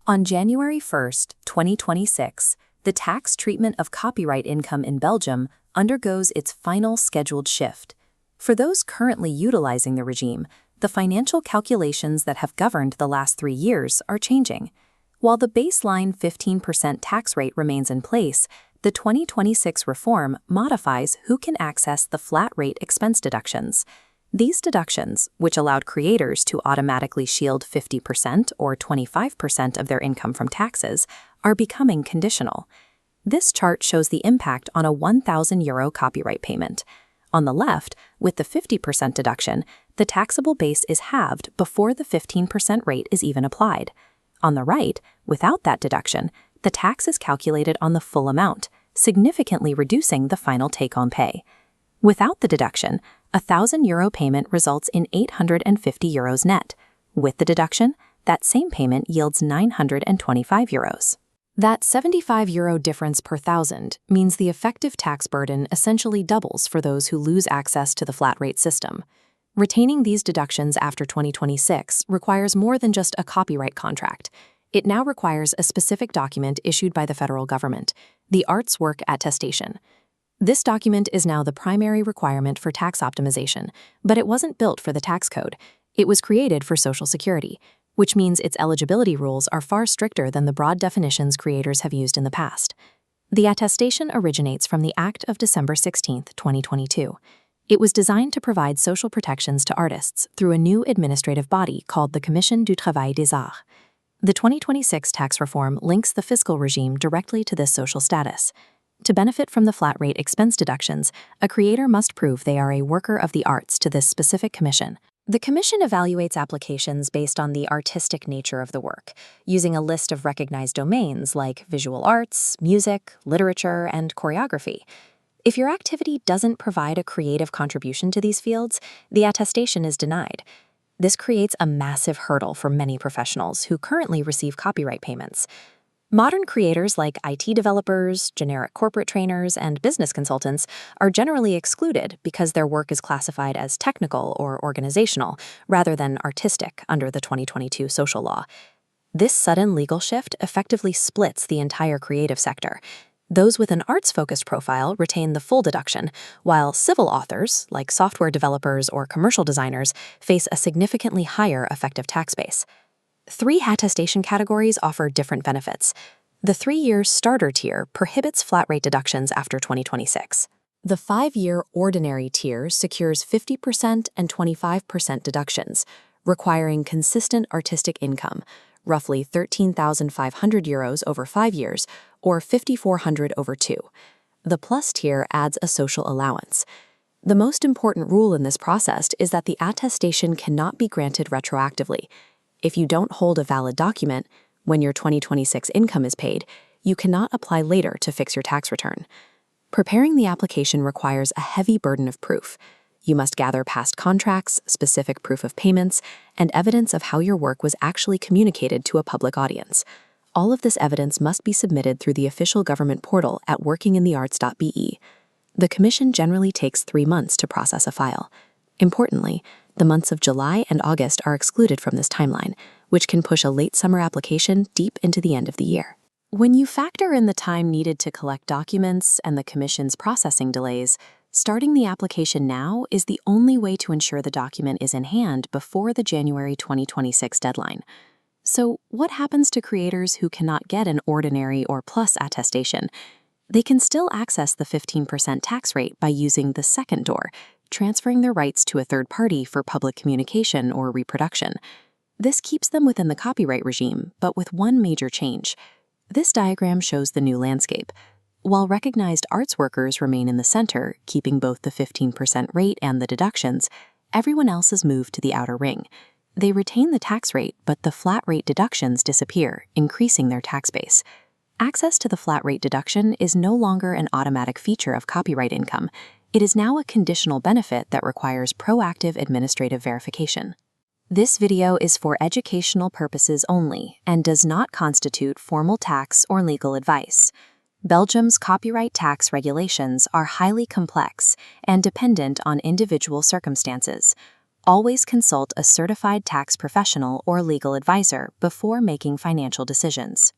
On January 1st, 2026, the tax treatment of copyright income in Belgium undergoes its final scheduled shift. For those currently utilizing the regime, the financial calculations that have governed the last 3 years are changing. While the baseline 15% tax rate remains in place, the 2026 reform modifies who can access the flat-rate expense deductions. These deductions, which allowed creators to automatically shield 50% or 25% of their income from taxes, are becoming conditional. This chart shows the impact on a €1,000 copyright payment. On the left, with the 50% deduction, the taxable base is halved before the 15% rate is even applied. On the right, without that deduction, the tax is calculated on the full amount, significantly reducing the final take-home pay. Without the deduction, a €1,000 payment results in €850 net. With the deduction, that same payment yields €925. That €75 difference per thousand means the effective tax burden essentially doubles for those who lose access to the flat-rate system. Retaining these deductions after 2026 requires more than just a copyright contract. It now requires a specific document issued by the federal government, the Arts Work Attestation. This document is now the primary requirement for tax optimization, but it wasn't built for the tax code. It was created for Social Security, which means its eligibility rules are far stricter than the broad definitions creators have used in the past. The attestation originates from the Act of December 16, 2022. It was designed to provide social protections to artists through a new administrative body called the Commission du Travail des Arts. The 2026 tax reform links the fiscal regime directly to this social status. To benefit from the flat-rate expense deductions, a creator must prove they are a worker of the arts to this specific commission. The commission evaluates applications based on the artistic nature of the work, using a list of recognized domains like visual arts, music, literature, and choreography. If your activity doesn't provide a creative contribution to these fields, the attestation is denied. This creates a massive hurdle for many professionals who currently receive copyright payments. Modern creators like IT developers, generic corporate trainers, and business consultants are generally excluded because their work is classified as technical or organizational rather than artistic under the 2022 social law. This sudden legal shift effectively splits the entire creative sector. Those with an arts-focused profile retain the full deduction, while civil authors, like software developers or commercial designers, face a significantly higher effective tax base. 3 attestation categories offer different benefits. The 3-year starter tier prohibits flat-rate deductions after 2026. The 5-year ordinary tier secures 50% and 25% deductions, requiring consistent artistic income, roughly €13,500 over 5 years, or €5,400 over 2. The plus tier adds a social allowance. The most important rule in this process is that the attestation cannot be granted retroactively. If you don't hold a valid document, when your 2026 income is paid, you cannot apply later to fix your tax return. Preparing the application requires a heavy burden of proof. You must gather past contracts, specific proof of payments, and evidence of how your work was actually communicated to a public audience. All of this evidence must be submitted through the official government portal at workinginthearts.be. The commission generally takes 3 months to process a file. Importantly, the months of July and August are excluded from this timeline, which can push a late summer application deep into the end of the year. When you factor in the time needed to collect documents and the commission's processing delays, starting the application now is the only way to ensure the document is in hand before the January 2026 deadline. So, what happens to creators who cannot get an ordinary or plus attestation? They can still access the 15% tax rate by using the second door, transferring their rights to a third party for public communication or reproduction. This keeps them within the copyright regime, but with one major change. This diagram shows the new landscape. While recognized arts workers remain in the center, keeping both the 15% rate and the deductions, everyone else is moved to the outer ring. They retain the tax rate, but the flat rate deductions disappear, increasing their tax base. Access to the flat rate deduction is no longer an automatic feature of copyright income. It is now a conditional benefit that requires proactive administrative verification. This video is for educational purposes only and does not constitute formal tax or legal advice. Belgium's copyright tax regulations are highly complex and dependent on individual circumstances. Always consult a certified tax professional or legal advisor before making financial decisions.